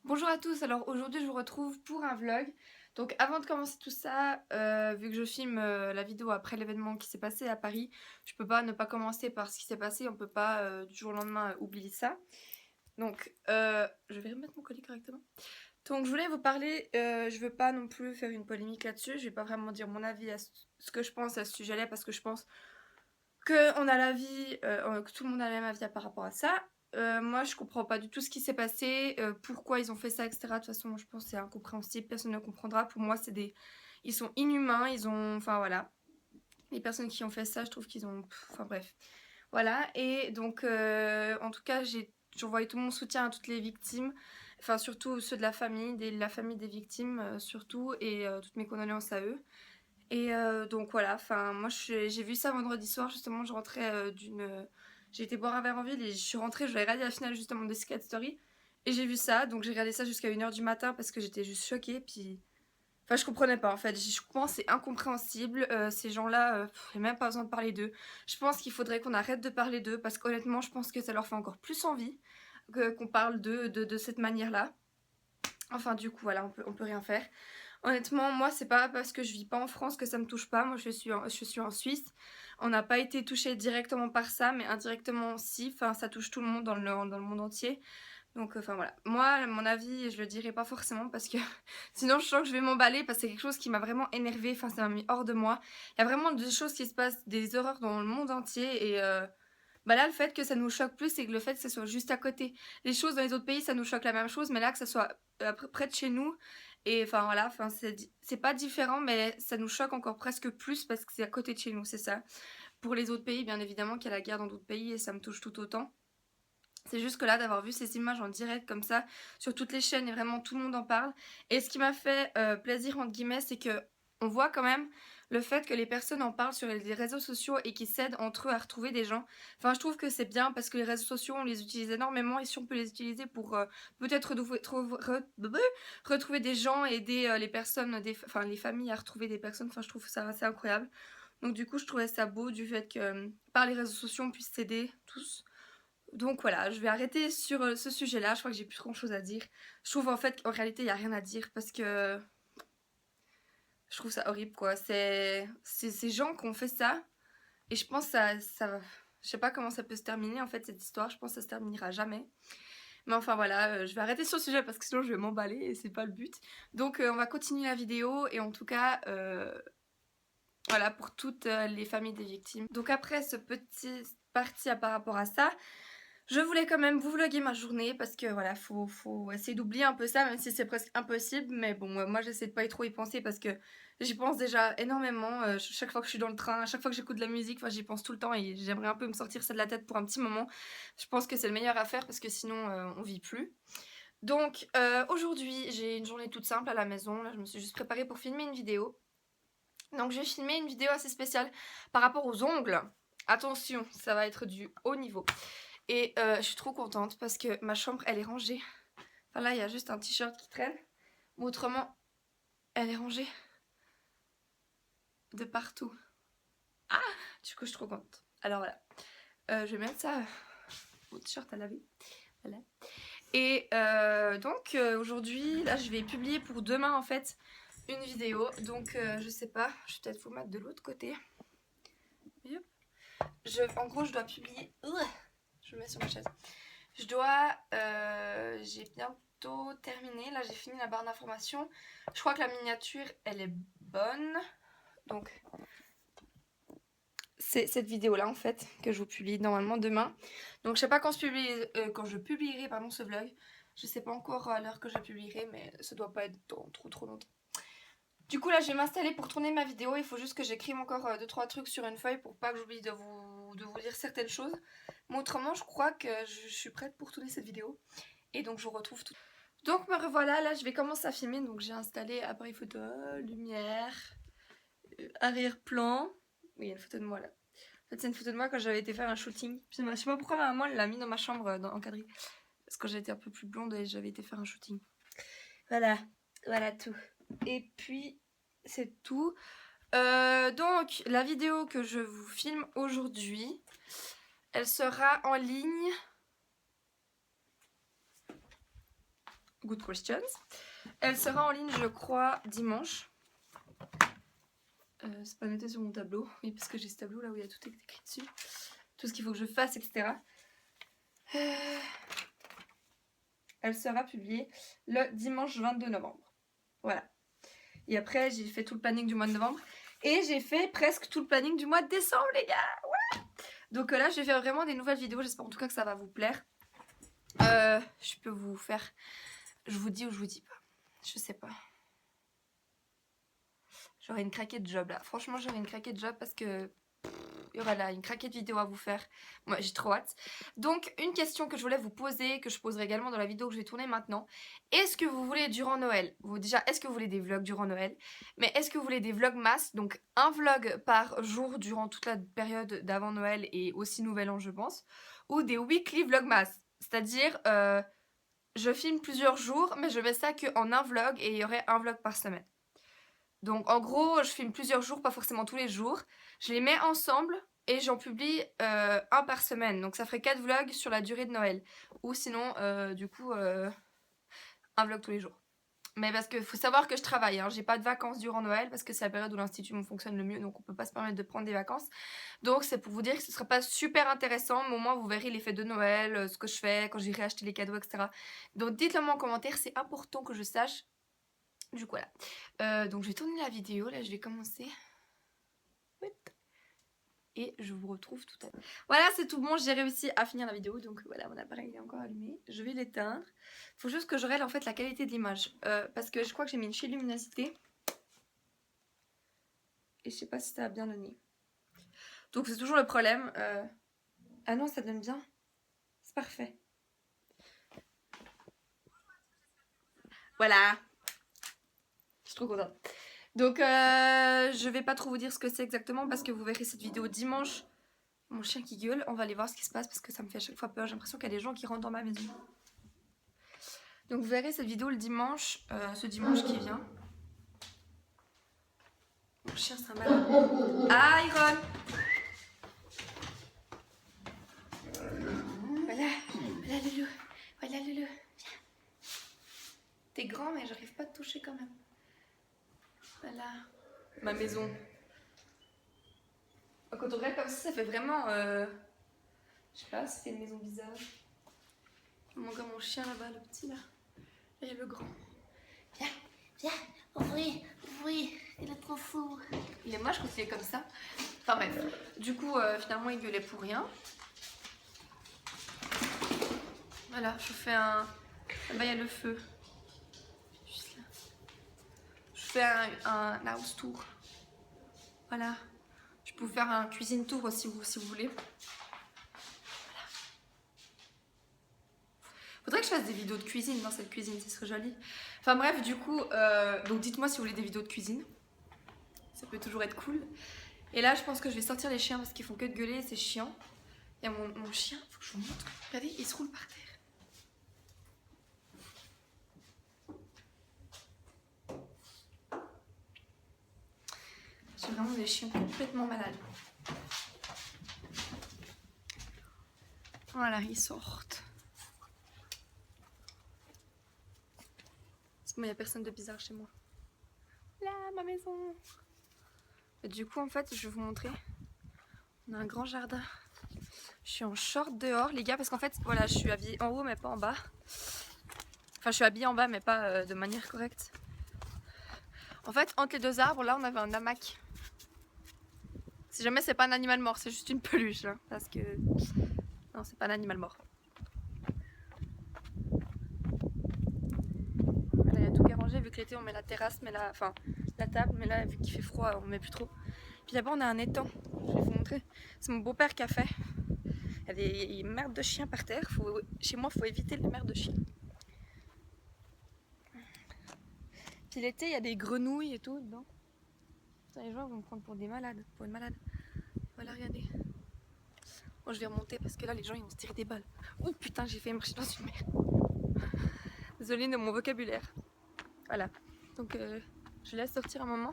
Bonjour à tous, alors aujourd'hui je vous retrouve pour un vlog. Donc avant de commencer tout ça, vu que je filme la vidéo après l'événement qui s'est passé à Paris, je peux pas ne pas commencer par ce qui s'est passé, on peut pas du jour au lendemain oublier ça. Donc je vais remettre mon collier correctement. Donc je voulais vous parler, je veux pas non plus faire une polémique là-dessus, je vais pas vraiment dire mon avis à ce que je pense à ce sujet-là parce que je pense qu'on a l'avis, que tout le monde a le même avis par rapport à ça. Moi, je comprends pas du tout ce qui s'est passé, pourquoi ils ont fait ça, etc. De toute façon, je pense que c'est incompréhensible, personne ne comprendra. Pour moi, ils sont inhumains, ils ont, enfin voilà. Les personnes qui ont fait ça, je trouve qu'ils ont, enfin bref, voilà. Et donc, en tout cas, j'envoie tout mon soutien à toutes les victimes, enfin surtout ceux de la famille des victimes surtout, et toutes mes condoléances à eux. Et donc voilà, enfin moi j'ai vu ça vendredi soir justement, je rentrais j'ai été boire un verre en ville et je suis rentrée, je vais regarder la finale justement de Secret Story et j'ai vu ça, donc j'ai regardé ça jusqu'à 1 h du matin parce que j'étais juste choquée, puis... Enfin je comprenais pas en fait, je pense c'est incompréhensible, ces gens-là, il n'y a même pas besoin de parler d'eux. Je pense qu'il faudrait qu'on arrête de parler d'eux parce qu'honnêtement je pense que ça leur fait encore plus envie qu'on parle d'eux de cette manière-là. Enfin du coup voilà, on peut rien faire. Honnêtement, moi, c'est pas parce que je vis pas en France que ça me touche pas. Moi, je suis en Suisse. On n'a pas été touché directement par ça, mais indirectement si. Enfin, ça touche tout le monde dans le monde entier. Donc, enfin voilà. Moi, mon avis, je le dirai pas forcément parce que sinon, je sens que je vais m'emballer parce que c'est quelque chose qui m'a vraiment énervée. Enfin, ça m'a mis hors de moi. Il y a vraiment des choses qui se passent, des horreurs dans le monde entier et bah là, le fait que ça nous choque plus, c'est que le fait que ça soit juste à côté. Les choses dans les autres pays, ça nous choque la même chose, mais là, que ça soit près de chez nous, et enfin voilà, enfin, c'est pas différent, mais ça nous choque encore presque plus parce que c'est à côté de chez nous, c'est ça. Pour les autres pays, bien évidemment qu'il y a la guerre dans d'autres pays et ça me touche tout autant. C'est juste que là, d'avoir vu ces images en direct comme ça, sur toutes les chaînes, et vraiment tout le monde en parle. Et ce qui m'a fait plaisir, entre guillemets, c'est que on voit quand même le fait que les personnes en parlent sur les réseaux sociaux et qu'ils s'aident entre eux à retrouver des gens. Enfin, je trouve que c'est bien parce que les réseaux sociaux, on les utilise énormément et si on peut les utiliser pour peut-être retrouver des gens, aider les personnes, enfin les familles à retrouver des personnes, enfin, je trouve ça assez incroyable. Donc du coup, je trouvais ça beau du fait que par les réseaux sociaux, on puisse s'aider tous. Donc voilà, je vais arrêter sur ce sujet-là. Je crois que j'ai plus grand chose à dire. Je trouve en fait qu'en réalité, il n'y a rien à dire parce que je trouve ça horrible quoi. C'est ces gens qui ont fait ça et je pense que je sais pas comment ça peut se terminer en fait cette histoire. Je pense que ça se terminera jamais. Mais enfin voilà, je vais arrêter sur ce sujet parce que sinon je vais m'emballer et c'est pas le but. Donc on va continuer la vidéo et en tout cas, voilà pour toutes les familles des victimes. Donc après ce petit partie par rapport à ça, je voulais quand même vous vlogger ma journée parce que voilà, faut essayer d'oublier un peu ça, même si c'est presque impossible. Mais bon, moi j'essaie de pas trop y penser parce que j'y pense déjà énormément. Chaque fois que je suis dans le train, à chaque fois que j'écoute de la musique, j'y pense tout le temps et j'aimerais un peu me sortir ça de la tête pour un petit moment. Je pense que c'est le meilleur à faire parce que sinon on vit plus. Donc aujourd'hui, j'ai une journée toute simple à la maison. Là, je me suis juste préparée pour filmer une vidéo. Donc j'ai filmé une vidéo assez spéciale par rapport aux ongles. Attention, ça va être du haut niveau. Et je suis trop contente parce que ma chambre, elle est rangée. Enfin là, il y a juste un t-shirt qui traîne. Mais autrement, elle est rangée de partout. Ah, du coup, je suis trop contente. Alors voilà. Je vais mettre ça, mon t-shirt à laver. Voilà. Et donc, aujourd'hui, là, je vais publier pour demain, en fait, une vidéo. Donc, je sais pas, je vais peut-être vous mettre de l'autre côté. Yep. En gros, je dois publier... Je me mets sur ma chaise. J'ai bientôt terminé. Là, j'ai fini la barre d'information. Je crois que la miniature, elle est bonne. Donc, c'est cette vidéo-là, en fait, que je vous publie normalement demain. Donc, je sais pas quand, quand je publierai pardon, ce vlog. Je sais pas encore à l'heure que je publierai, mais ça doit pas être dans trop longtemps. Du coup, là, je vais m'installer pour tourner ma vidéo. Il faut juste que j'écrive encore 2-3 trucs sur une feuille pour pas que j'oublie de vous dire certaines choses. Mais autrement, je crois que je suis prête pour tourner cette vidéo. Et donc, je vous retrouve tout. Donc me revoilà, là je vais commencer à filmer, donc j'ai installé appareil photo, lumière, arrière-plan. Oui, il y a une photo de moi là. En fait c'est une photo de moi quand j'avais été faire un shooting. Je sais pas pourquoi ma maman elle l'a mis dans ma chambre encadrée. Parce que j'étais un peu plus blonde et j'avais été faire un shooting. Voilà, voilà tout. Et puis c'est tout. Donc la vidéo que je vous filme aujourd'hui, elle sera en ligne Good Questions. Elle sera en ligne, je crois, dimanche. C'est pas noté sur mon tableau. Oui, parce que j'ai ce tableau là où il y a tout écrit dessus. Tout ce qu'il faut que je fasse, etc. Elle sera publiée le dimanche 22 novembre. Voilà. Et après, j'ai fait tout le planning du mois de novembre. Et j'ai fait presque tout le planning du mois de décembre, les gars. Ouais. Donc là, je vais faire vraiment des nouvelles vidéos. J'espère en tout cas que ça va vous plaire. Je peux vous faire... Je vous dis ou je vous dis pas. Je sais pas. J'aurais une craquette de job là. Franchement, j'aurais une craquette de job parce que... Et voilà, une craquette vidéo à vous faire. Moi, j'ai trop hâte. Donc, une question que je voulais vous poser, que je poserai également dans la vidéo que je vais tourner maintenant. Est-ce que vous voulez durant Noël, déjà, est-ce que vous voulez des vlogs durant Noël? Mais est-ce que vous voulez des vlogmas, donc un vlog par jour durant toute la période d'avant Noël et aussi Nouvel An, je pense, ou des weekly vlogmas, c'est-à-dire je filme plusieurs jours, mais je mets ça qu'en un vlog et il y aurait un vlog par semaine. Donc en gros, je filme plusieurs jours, pas forcément tous les jours. Je les mets ensemble et j'en publie un par semaine. Donc ça ferait 4 vlogs sur la durée de Noël. Ou sinon, du coup, un vlog tous les jours. Mais parce qu'il faut savoir que je travaille, hein. J'ai pas de vacances durant Noël parce que c'est la période où l'Institut fonctionne le mieux. Donc on peut pas se permettre de prendre des vacances. Donc c'est pour vous dire que ce sera pas super intéressant. Mais au moins vous verrez les fêtes de Noël, ce que je fais, quand j'irai acheter les cadeaux, etc. Donc dites-le moi en commentaire, c'est important que je sache. Du coup voilà. Donc je vais tourner la vidéo, là je vais commencer. Et je vous retrouve tout à l'heure. Voilà, c'est tout bon, j'ai réussi à finir la vidéo. Donc voilà, mon appareil est encore allumé. Je vais l'éteindre. Il faut juste que je règle en fait la qualité de l'image. Parce que je crois que j'ai mis une chez luminosité. Et je sais pas si ça a bien donné. Donc c'est toujours le problème. Ah non, ça donne bien. C'est parfait. Voilà. Je suis trop contente. Donc je vais pas trop vous dire ce que c'est exactement parce que vous verrez cette vidéo dimanche. Mon chien qui gueule, on va aller voir ce qui se passe parce que ça me fait à chaque fois peur. J'ai l'impression qu'il y a des gens qui rentrent dans ma maison. Donc vous verrez cette vidéo le dimanche, ce dimanche qui vient. Mon chien c'est un malade. Ah Iron. Voilà, voilà Loulou. Voilà Loulou. Viens. T'es grand mais j'arrive pas à te toucher quand même. Voilà. Ma maison. Quand on regarde comme ça fait vraiment... Je sais pas, ça fait une maison bizarre. Comme mon chien là-bas, le petit là. Et le grand. Viens, viens, ouvris, ouvris. Il est trop fou. Il est moche quand il est comme ça. Enfin bref. Du coup, finalement, il gueulait pour rien. Voilà, je fais un... Là-bas, il y a le feu. Juste là. Je fais un house tour. Voilà. Je peux vous faire un cuisine tour aussi, si vous voulez. Faudrait que je fasse des vidéos de cuisine dans cette cuisine, ce serait joli. Enfin bref, du coup, donc dites-moi si vous voulez des vidéos de cuisine. Ça peut toujours être cool. Et là, je pense que je vais sortir les chiens parce qu'ils font que de gueuler, c'est chiant. Il y a mon chien, faut que je vous montre. Regardez, il se roule par terre. J'ai vraiment des chiens complètement malades. Voilà, ils sortent. Il n'y a personne de bizarre chez moi. Là, ma maison. Et du coup, en fait, je vais vous montrer. On a un grand jardin. Je suis en short dehors, les gars, parce qu'en fait, voilà, je suis habillée en haut, mais pas en bas. Enfin, je suis habillée en bas, mais pas de manière correcte. En fait, entre les deux arbres, là, on avait un hamac. Si jamais c'est pas un animal mort, c'est juste une peluche. Hein, parce que... Non, c'est pas un animal mort. Voilà, il y a tout qui est rangé. Vu que l'été, on met la terrasse, mais la... Enfin, la table. Mais là, vu qu'il fait froid, on met plus trop. Puis là-bas, on a un étang. Je vais vous montrer. C'est mon beau-père qui a fait. Il y a des merdes de chiens par terre. Chez moi, il faut éviter les merdes de chiens. Puis l'été, il y a des grenouilles et tout dedans. Putain, les gens vont me prendre pour des malades. Pour une malade. Voilà, regardez. Bon, je vais remonter parce que là, les gens, ils vont se tirer des balles. Oh putain, j'ai fait marcher dans une merde. Désolée de mon vocabulaire. Voilà. Donc, je laisse sortir un moment.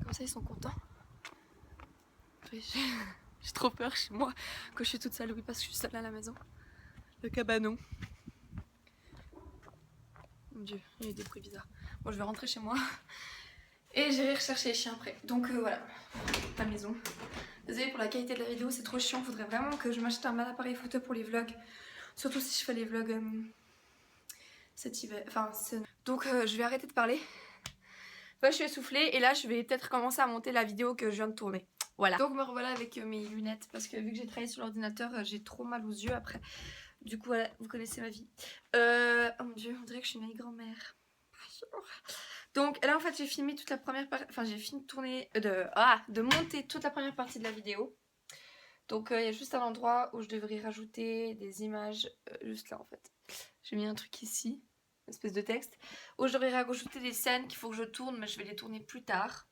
Comme ça, ils sont contents. J'ai trop peur chez moi quand je suis toute seule. Oui, parce que je suis seule à la maison. Le cabanon. Mon dieu, il y a eu des bruits bizarres. Bon, je vais rentrer chez moi. Et j'irai rechercher les chiens après. Donc voilà, ma maison. Désolée pour la qualité de la vidéo, c'est trop chiant. Faudrait vraiment que je m'achète un appareil photo pour les vlogs. Surtout si je fais les vlogs cet hiver. Enfin, donc je vais arrêter de parler. Enfin, je suis essoufflée et là je vais peut-être commencer à monter la vidéo que je viens de tourner. Voilà. Donc me revoilà avec mes lunettes parce que vu que j'ai travaillé sur l'ordinateur, j'ai trop mal aux yeux après. Du coup voilà, vous connaissez ma vie. Oh mon dieu, on dirait que je suis une vieille grand-mère. Donc là en fait j'ai filmé toute la première partie, enfin j'ai fini de tourner, de monter toute la première partie de la vidéo. Donc il y a juste un endroit où je devrais rajouter des images, juste là en fait. J'ai mis un truc ici, une espèce de texte, où je devrais rajouter des scènes qu'il faut que je tourne, mais je vais les tourner plus tard.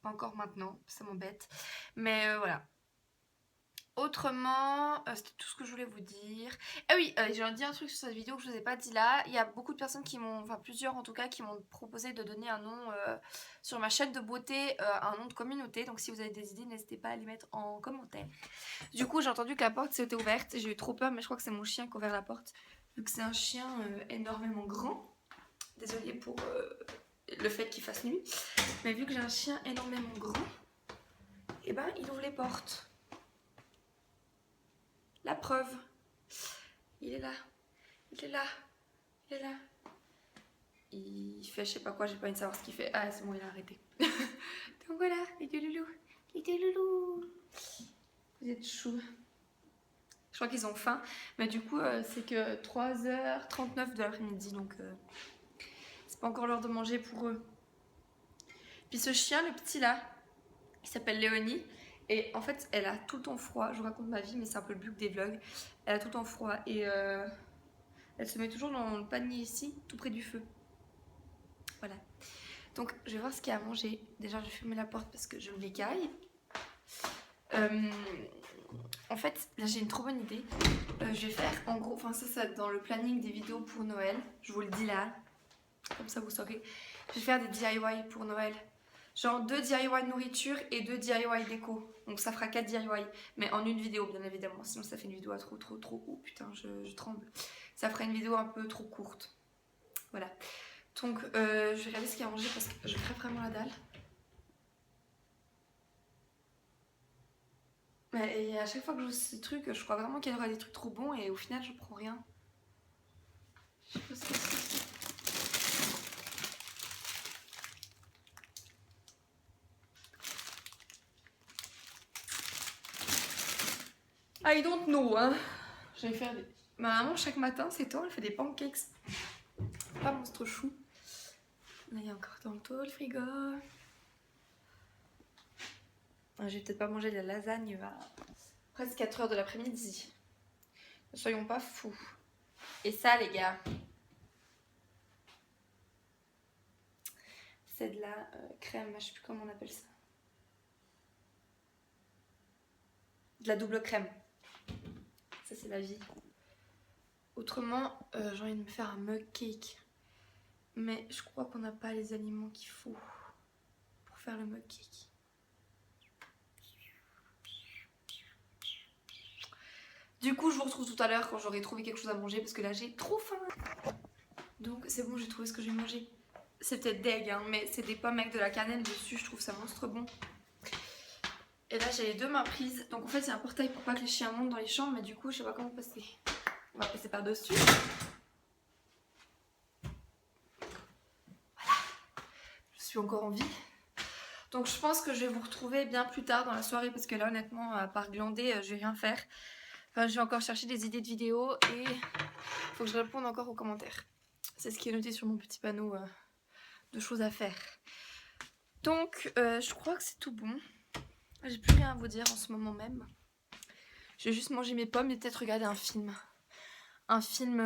Pas encore maintenant, ça m'embête. Mais voilà. Autrement, c'était tout ce que je voulais vous dire. Ah oui, j'ai dit un truc sur cette vidéo que je vous ai pas dit là. Il y a beaucoup de personnes qui m'ont, enfin plusieurs en tout cas, qui m'ont proposé de donner un nom sur ma chaîne de beauté, un nom de communauté. Donc si vous avez des idées, n'hésitez pas à les mettre en commentaire. Du coup, j'ai entendu que la porte s'était ouverte. J'ai eu trop peur, mais je crois que c'est mon chien qui a ouvert la porte. Vu que c'est un chien énormément grand. Désolée pour le fait qu'il fasse nuit. Mais vu que j'ai un chien énormément grand, et ben il ouvre les portes. La preuve. Il est là. Il est là. Il est là. Il fait je sais pas quoi, j'ai pas envie de savoir ce qu'il fait. Ah c'est bon, il a arrêté. Donc voilà, les deux loulous. Les deux loulous. Vous êtes chou. Je crois qu'ils ont faim. Mais du coup, c'est que 3h39 de l'après-midi. Donc c'est pas encore l'heure de manger pour eux. Puis ce chien, le petit là, il s'appelle Léonie. Et en fait, elle a tout le temps froid. Je vous raconte ma vie, mais c'est un peu le but des vlogs. Elle a tout le temps froid. Et elle se met toujours dans le panier ici, tout près du feu. Voilà. Donc, je vais voir ce qu'il y a à manger. Déjà, je vais fermer la porte parce que je m'écaille. En fait, là, j'ai une trop bonne idée. Je vais faire, en gros, enfin ça dans le planning des vidéos pour Noël. Je vous le dis là. Comme ça, vous saurez. Je vais faire des DIY pour Noël. Genre 2 DIY nourriture et 2 DIY déco. Donc ça fera 4 DIY. Mais en une vidéo bien évidemment. Sinon ça fait une vidéo à trop. Oh putain je tremble. Ça fera une vidéo un peu trop courte. Voilà. Donc je vais regarder ce qu'il y a à manger parce que je crève vraiment la dalle. Et à chaque fois que je vois ces trucs, je crois vraiment qu'il y aura des trucs trop bons et au final je prends rien. Je sais pas ce que c'est. I don't know, hein. Je vais faire des... Ma maman, chaque matin, c'est toi, elle fait des pancakes. Pas monstre chou. Là, il y a encore tantôt le frigo. Je vais peut-être pas manger de la lasagne à presque 4h de l'après-midi. Ne soyons pas fous. Et ça, les gars, c'est de la crème, je sais plus comment on appelle ça. De la double crème. Ça, c'est la vie. Autrement, j'ai envie de me faire un mug cake. Mais je crois qu'on n'a pas les aliments qu'il faut pour faire le mug cake. Du coup, je vous retrouve tout à l'heure quand j'aurai trouvé quelque chose à manger parce que là, j'ai trop faim. Donc, c'est bon, j'ai trouvé ce que j'ai mangé. C'est peut-être deg, hein, mais c'est des pommes avec de la cannelle dessus. Je trouve ça monstre bon. Et là, j'ai les deux mains prises. Donc, en fait, il y a un portail pour pas que les chiens montent dans les chambres. Mais du coup, je sais pas comment passer. On va passer par-dessus. Voilà. Je suis encore en vie. Donc, je pense que je vais vous retrouver bien plus tard dans la soirée. Parce que là, honnêtement, à part glander, je vais rien faire. Enfin, je vais encore chercher des idées de vidéos. Et il faut que je réponde encore aux commentaires. C'est ce qui est noté sur mon petit panneau de choses à faire. Donc, je crois que c'est tout bon. J'ai plus rien à vous dire en ce moment même. Je vais juste manger mes pommes et peut-être regarder un film. Un film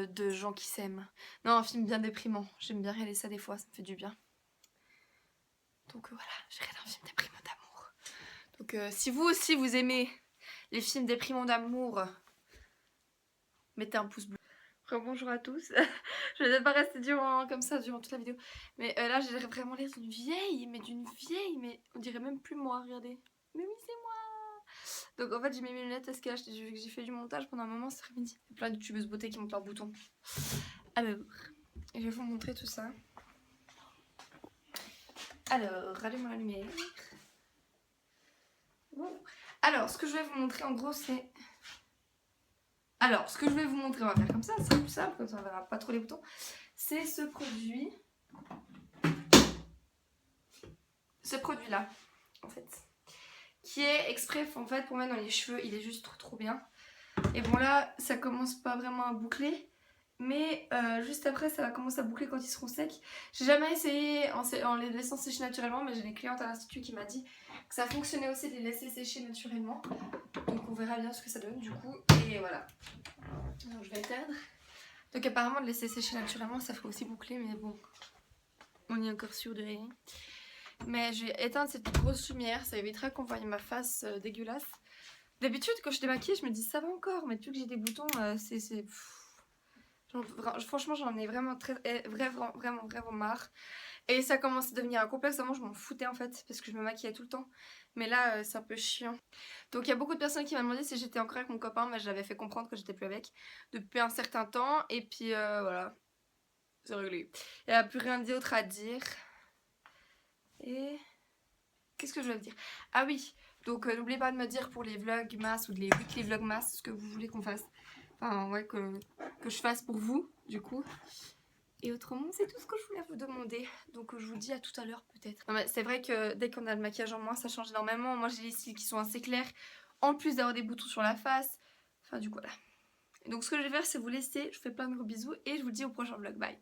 de gens qui s'aiment. Non, un film bien déprimant. J'aime bien regarder ça des fois, ça me fait du bien. Donc voilà, je regarde un film déprimant d'amour. Donc si vous aussi vous aimez les films déprimants d'amour, mettez un pouce bleu. Bonjour à tous. Je vais pas rester comme ça durant toute la vidéo. Mais là j'ai vraiment l'air d'une vieille, mais on dirait même plus moi, regardez. Mais oui c'est moi. Donc en fait j'ai mis mes lunettes SKH, vu que j'ai fait du montage pendant un moment cet après-midi. Il y a plein de youtubeuses beauté qui montent leurs boutons. Alors, je vais vous montrer tout ça. Alors, rallume la lumière. Alors, ce que je vais vous montrer en gros c'est... Alors, ce que je vais vous montrer, on va faire comme ça, c'est plus simple, comme ça on verra pas trop les boutons. C'est ce produit. Ce produit-là, en fait. Qui est exprès en fait pour mettre dans les cheveux, il est juste trop bien. Et bon là, ça commence pas vraiment à boucler. Mais juste après, ça va commencer à boucler quand ils seront secs. J'ai jamais essayé en les laissant sécher naturellement, mais j'ai une cliente à l'institut qui m'a dit que ça fonctionnait aussi de les laisser sécher naturellement. Donc on verra bien ce que ça donne du coup. Et voilà. Donc je vais éteindre. Donc apparemment de laisser sécher naturellement, ça fait aussi boucler, mais bon, on est encore sûr de rien. Mais je vais éteindre cette grosse lumière, ça évitera qu'on voie ma face dégueulasse. D'habitude quand je démaquille, je me dis ça va encore, mais depuis que j'ai des boutons, franchement j'en ai vraiment vraiment marre. Et ça commence à devenir un complexe, avant je m'en foutais en fait, parce que je me maquillais tout le temps. Mais là c'est un peu chiant. Donc il y a beaucoup de personnes qui m'ont demandé si j'étais encore avec mon copain, mais j'avais fait comprendre que j'étais plus avec depuis un certain temps. Et puis voilà, c'est réglé. Il n'y a plus rien d'autre à dire. Et qu'est-ce que je veux dire? Ah oui, donc n'oubliez pas de me dire pour les vlogmas ou les weekly vlogmas ce que vous voulez qu'on fasse. Enfin ouais, que je fasse pour vous du coup. Et autrement c'est tout ce que je voulais vous demander. Donc je vous dis à tout à l'heure peut-être. C'est vrai que dès qu'on a le maquillage en moins ça change énormément. Moi j'ai les cils qui sont assez clairs. En plus d'avoir des boutons sur la face. Enfin du coup voilà. Et donc ce que je vais faire c'est vous laisser. Je vous fais plein de gros bisous et je vous dis au prochain vlog. Bye.